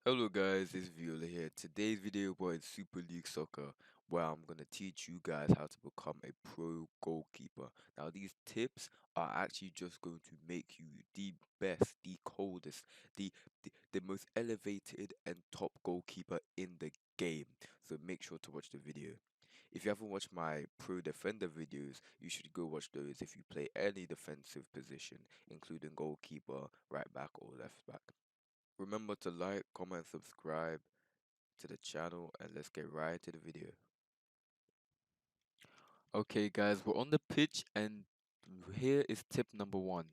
Hello guys, it's Viola here. Today's video about Super League Soccer, where I'm gonna teach you guys how to become a pro goalkeeper. Now these tips are actually just going to make you the best, the coldest, the most elevated and top goalkeeper in the game. So make sure to watch the video. If you haven't watched my pro defender videos, you should go watch those if you play any defensive position, including goalkeeper, right back or left back. Remember to like, comment, subscribe to the channel, and let's get right into the video. Okay, guys, we're on the pitch, and here is tip number one.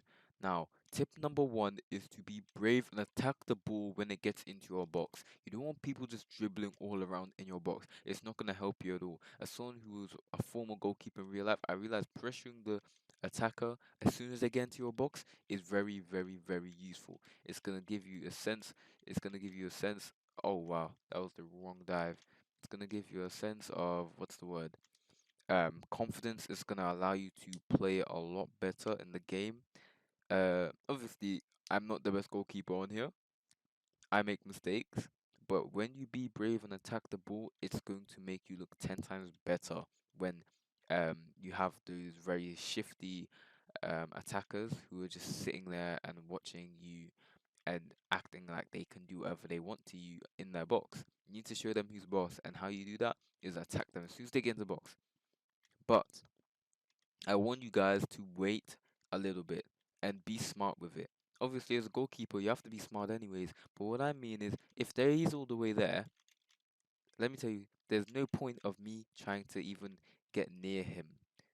Now, tip number one is to be brave and attack the ball when it gets into your box. You don't want people just dribbling all around in your box. It's not going to help you at all. As someone who was a former goalkeeper in real life, I realized pressuring the attacker as soon as they get into your box is very, very, very useful. It's going to give you a sense. It's going to give you a sense. Oh, wow, that was the wrong dive. It's going to give you a sense of, what's the word? Confidence is going to allow you to play a lot better in the game. Obviously, I'm not the best goalkeeper on here. I make mistakes, but when you be brave and attack the ball, it's going to make you look 10 times better when you have those very shifty attackers who are just sitting there and watching you and acting like they can do whatever they want to you in their box. You need to show them who's boss, and how you do that is attack them as soon as they get in the box. But I want you guys to wait a little bit and be smart with it. Obviously, as a goalkeeper, you have to be smart anyways. But what I mean is, if there is all the way there, let me tell you, there's no point of me trying to even get near him.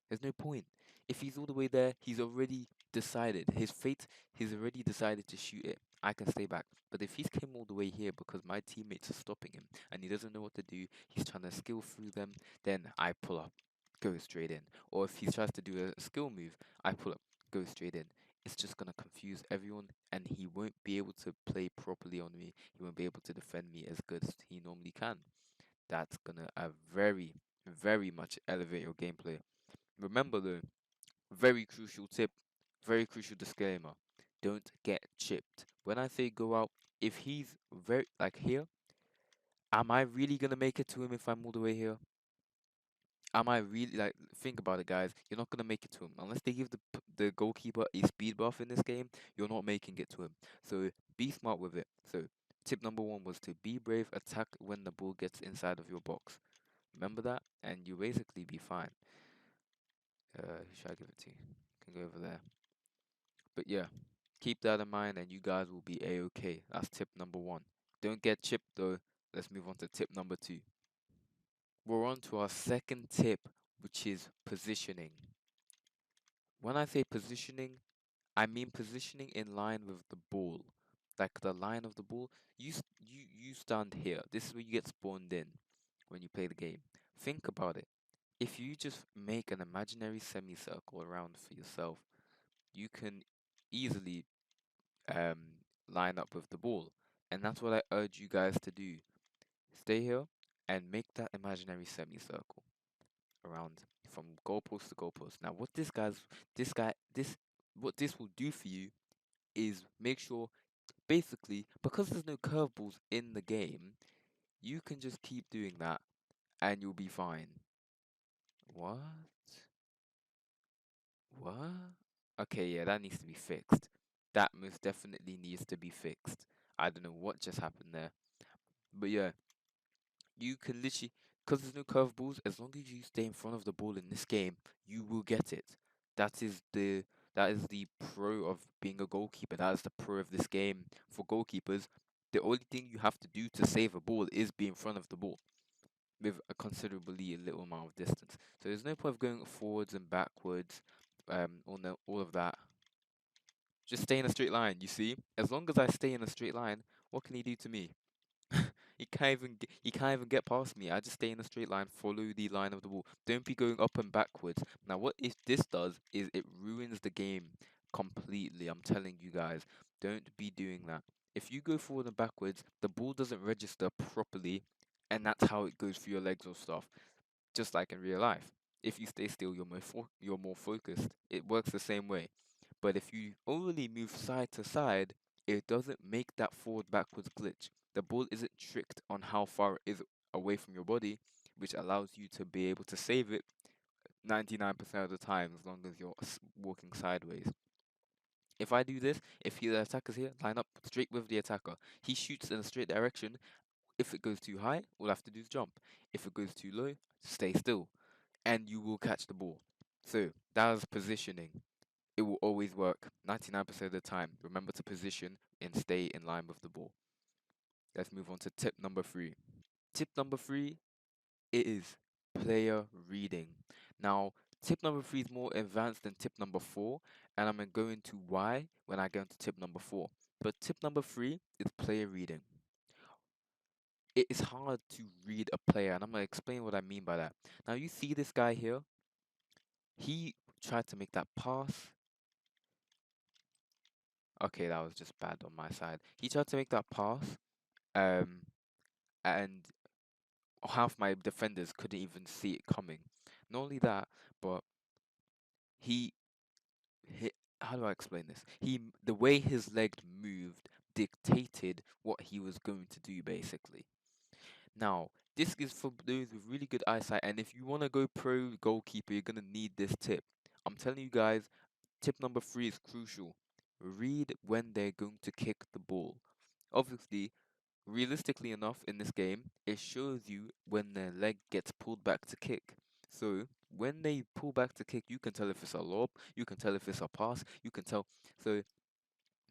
There's no point. If he's all the way there, he's already decided. His fate, he's already decided to shoot it. I can stay back. But if he's came all the way here because my teammates are stopping him and he doesn't know what to do, he's trying to skill through them, then I pull up, go straight in. Or if he tries to do a skill move, I pull up, go straight in. It's just gonna confuse everyone, and he won't be able to play properly on me. He won't be able to defend me as good as he normally can. That's gonna very, very much elevate your gameplay. Remember though, very crucial tip, very crucial disclaimer. Don't get chipped. When I say go out, if he's very like here, am I really gonna make it to him if I'm all the way here? Am I really like think about it, guys? You're not gonna make it to him unless they give the goalkeeper a speed buff in this game. You're not making it to him. So be smart with it. So tip number one was to be brave, attack when the ball gets inside of your box. Remember that, and you basically be fine. Who should I give it to? Can go over there. But yeah, keep that in mind, and you guys will be a-okay. That's tip number one. Don't get chipped though. Let's move on to tip number two. We're on to our second tip, which is positioning. When I say positioning, I mean positioning in line with the ball. Like the line of the ball, you stand here. This is where you get spawned in when you play the game. Think about it. If you just make an imaginary semicircle around for yourself, you can easily line up with the ball. And that's what I urge you guys to do. Stay here and make that imaginary semicircle around from goalpost to goalpost. Now what what this will do for you is make sure basically because there's no curveballs in the game, you can just keep doing that and you'll be fine. What? What? Okay, yeah, that needs to be fixed. That most definitely needs to be fixed. I don't know what just happened there. But yeah, you can literally, because there's no curveballs, as long as you stay in front of the ball in this game, you will get it. That is the that is the pro of being a goalkeeper. That is the pro of this game. For goalkeepers, the only thing you have to do to save a ball is be in front of the ball with a considerably little amount of distance. So there's no point of going forwards and backwards, all of that. Just stay in a straight line, you see? As long as I stay in a straight line, what can he do to me? He can't even get past me. I just stay in a straight line, follow the line of the ball. Don't be going up and backwards. Now, what if this does is it ruins the game completely. I'm telling you guys, don't be doing that. If you go forward and backwards, the ball doesn't register properly, and that's how it goes for your legs or stuff. Just like in real life. If you stay still, you're more focused. It works the same way. But if you only move side to side, it doesn't make that forward backwards glitch. The ball isn't tricked on how far it is away from your body, which allows you to be able to save it 99% of the time as long as you're walking sideways. If I do this, if the attacker's here, line up straight with the attacker. He shoots in a straight direction. If it goes too high, all I have to do is jump. If it goes too low, stay still, and you will catch the ball. So that is positioning. It will always work 99% of the time. Remember to position and stay in line with the ball. Let's move on to tip number 3. Tip number 3 is player reading. Now, tip number 3 is more advanced than tip number 4, and I'm going to go into why when I go into tip number 4. But tip number 3 is player reading. It is hard to read a player, and I'm going to explain what I mean by that. Now, you see this guy here? He tried to make that pass. Okay, that was just bad on my side. He tried to make that pass, um, and half my defenders couldn't even see it coming. Not only that, but he hit. How do I explain this? The way his leg moved dictated what he was going to do, basically. Now, this is for those with really good eyesight, and if you want to go pro goalkeeper, you're gonna need this tip. I'm telling you guys, tip number 3 is crucial. Read when they're going to kick the ball. Obviously, realistically enough, in this game, it shows you when their leg gets pulled back to kick. So when they pull back to kick, you can tell if it's a lob, you can tell if it's a pass, you can tell. So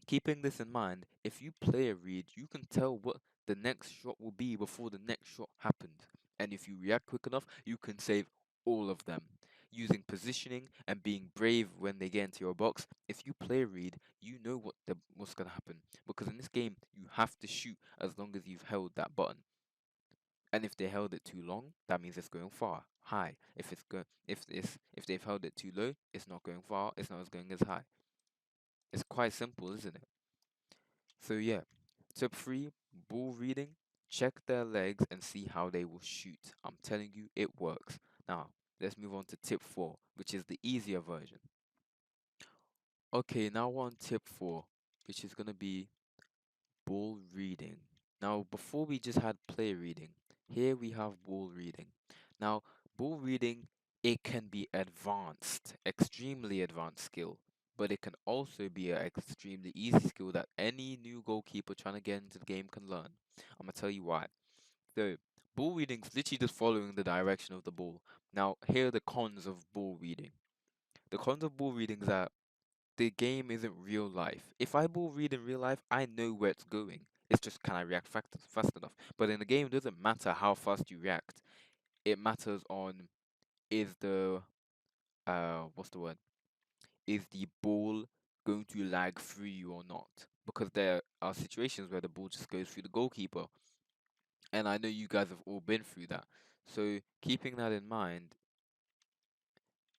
keeping this in mind, if you play a read, you can tell what the next shot will be before the next shot happens. And if you react quick enough, you can save all of them. Using positioning and being brave when they get into your box, if you play a read, you know what's gonna happen. Because in this game, you have to shoot as long as you've held that button. And if they held it too long, that means it's going far, high. If they've held it too low, it's not going far, it's not as going as high. It's quite simple, isn't it? So yeah, tip 3, ball reading. Check their legs and see how they will shoot. I'm telling you, it works. Now, let's move on to tip 4, which is the easier version. Okay, now we're on tip 4, which is going to be ball reading. Now, before we just had play reading, here we have ball reading. Now, ball reading, it can be advanced, extremely advanced skill, but it can also be an extremely easy skill that any new goalkeeper trying to get into the game can learn. I'm gonna tell you why. So, ball reading is literally just following the direction of the ball. Now, here are the cons of ball reading. The cons of ball reading is that the game isn't real life. If I ball read in real life, I know where it's going. It's just can I react fast enough. But in the game, it doesn't matter how fast you react. It matters on is the what's the word? Is the ball going to lag through you or not? Because there are situations where the ball just goes through the goalkeeper, and I know you guys have all been through that. So keeping that in mind,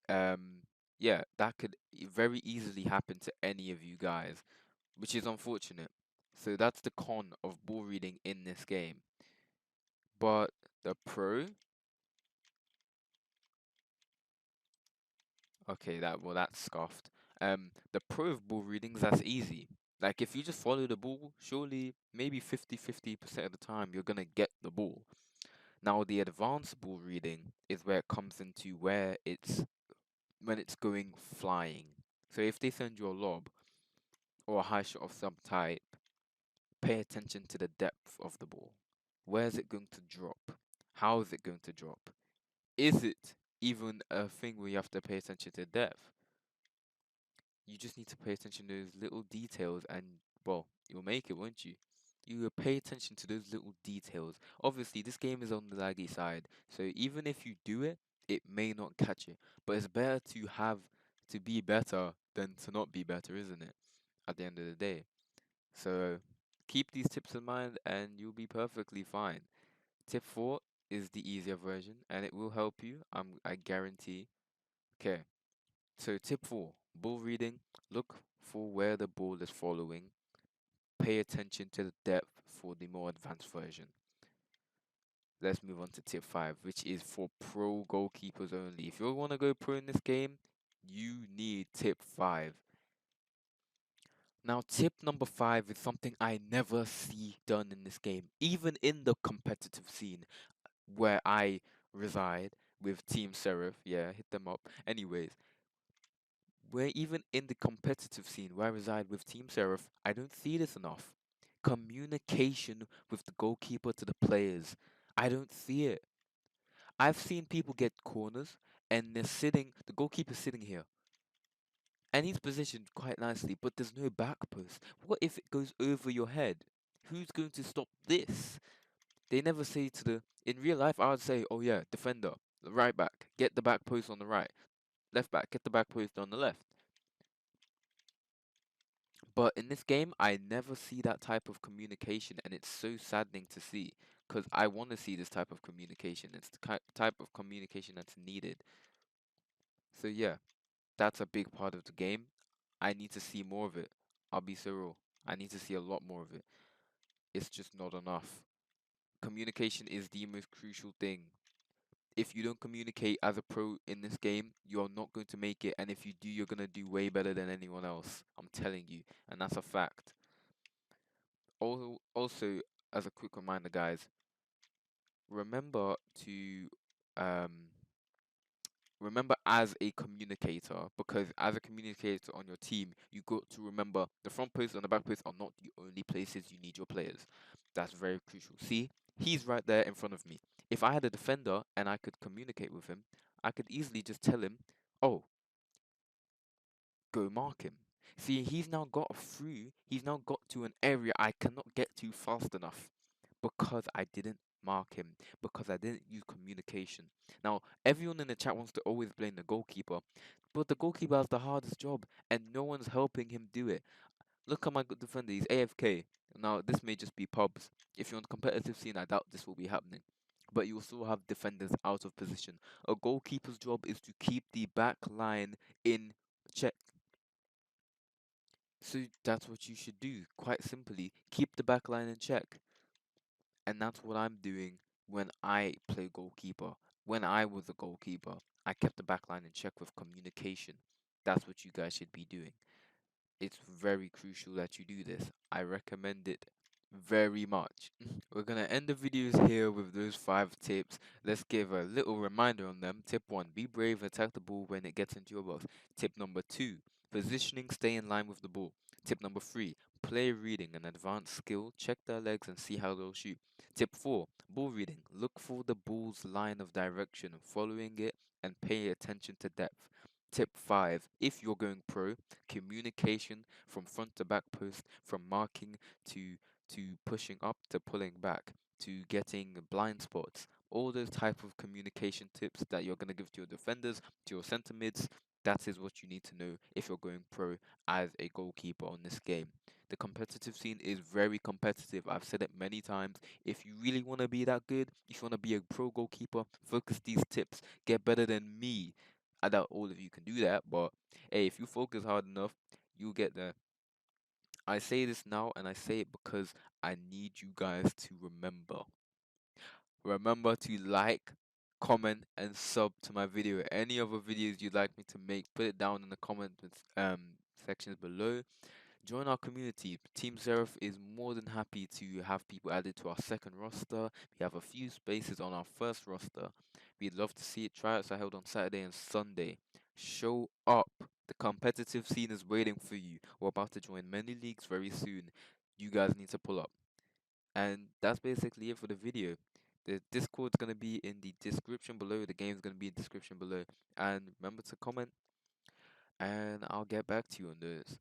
um, yeah, that could very easily happen to any of you guys, which is unfortunate. So that's the con of ball reading in this game. But the pro, okay, that's scuffed. The pro of ball readings, that's easy. Like if you just follow the ball, surely maybe 50% of the time you're gonna get the ball. Now the advanced ball reading is where it comes into where it's when it's going flying. So if they send you a lob or a high shot of some type, pay attention to the depth of the ball. Where is it going to drop? How is it going to drop? Is it even a thing where you have to pay attention to depth? You just need to pay attention to those little details and, well, you'll make it, won't you? You will pay attention to those little details. Obviously, this game is on the laggy side, so even if you do it, it may not catch it. But it's better to be better than to not be better, isn't it? At the end of the day. So keep these tips in mind and you'll be perfectly fine. Tip 4 is the easier version and it will help you, I guarantee. Okay, so tip 4, ball reading. Look for where the ball is following. Pay attention to the depth for the more advanced version. Let's move on to tip 5, which is for pro goalkeepers only. If you want to go pro in this game, you need tip 5. Now, tip number five is something I never see done in this game, even in the competitive scene where I reside with Team Seraph. Yeah, hit them up. Anyways, where even in the competitive scene where I reside with Team Seraph, I don't see this enough. Communication with the goalkeeper to the players. I don't see it. I've seen people get corners and the goalkeeper's sitting here, and he's positioned quite nicely, but there's no back post. What if it goes over your head? Who's going to stop this? They never say to in real life, I would say, oh yeah, defender, the right back, get the back post on the right, left back, get the back post on the left. But in this game, I never see that type of communication, and it's so saddening to see because I want to see this type of communication. It's the type of communication that's needed. So yeah, that's a big part of the game. I need to see more of it. I'll be so real. I need to see a lot more of it. It's just not enough. Communication is the most crucial thing. If you don't communicate as a pro in this game, you're not going to make it. And if you do, you're going to do way better than anyone else. I'm telling you. And that's a fact. Also, as a quick reminder, guys, remember to um, remember as a communicator, because as a communicator on your team, you got to remember the front post and the back post are not the only places you need your players. That's very crucial. See, he's right there in front of me. If I had a defender and I could communicate with him, I could easily just tell him, oh, go mark him. See, he's now got through, he's now got to an area I cannot get to fast enough because I didn't mark him, because I didn't use communication. Now, everyone in the chat wants to always blame the goalkeeper, but the goalkeeper has the hardest job and no one's helping him do it. Look at my good defender, he's AFK. Now, this may just be pubs. If you're on the competitive scene, I doubt this will be happening. But you will still have defenders out of position. A goalkeeper's job is to keep the back line in check. So that's what you should do. Quite simply, keep the back line in check. And that's what I'm doing when I play goalkeeper. When I was a goalkeeper, I kept the back line in check with communication. That's what you guys should be doing. It's very crucial that you do this. I recommend it very much. We're gonna end the videos here with those 5 tips. Let's give a little reminder on them. Tip 1, be brave, attack the ball when it gets into your box. Tip number 2, positioning, stay in line with the ball. Tip number 3, play reading, an advanced skill. Check their legs and see how they'll shoot. Tip 4, ball reading. Look for the ball's line of direction, following it, and pay attention to depth. Tip 5, if you're going pro, communication from front to back post, from marking to pushing up to pulling back to getting blind spots. All those type of communication tips that you're gonna give to your defenders, to your centre mids, that is what you need to know if you're going pro as a goalkeeper on this game. The competitive scene is very competitive. I've said it many times. If you really want to be that good, if you want to be a pro goalkeeper, focus these tips. Get better than me. I doubt all of you can do that, but hey, if you focus hard enough, you'll get there. I say this now and I say it because I need you guys to remember. Remember to like, comment, and sub to my video. Any other videos you'd like me to make, put it down in the comment sections below. Join our community. Team Seraph is more than happy to have people added to our second roster. We have a few spaces on our first roster. We'd love to see it. Tryouts are held on Saturday and Sunday. Show up. The competitive scene is waiting for you. We're about to join many leagues very soon. You guys need to pull up. And that's basically it for the video. The Discord's going to be in the description below. The game's going to be in the description below. And remember to comment. And I'll get back to you on those.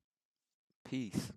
Peace.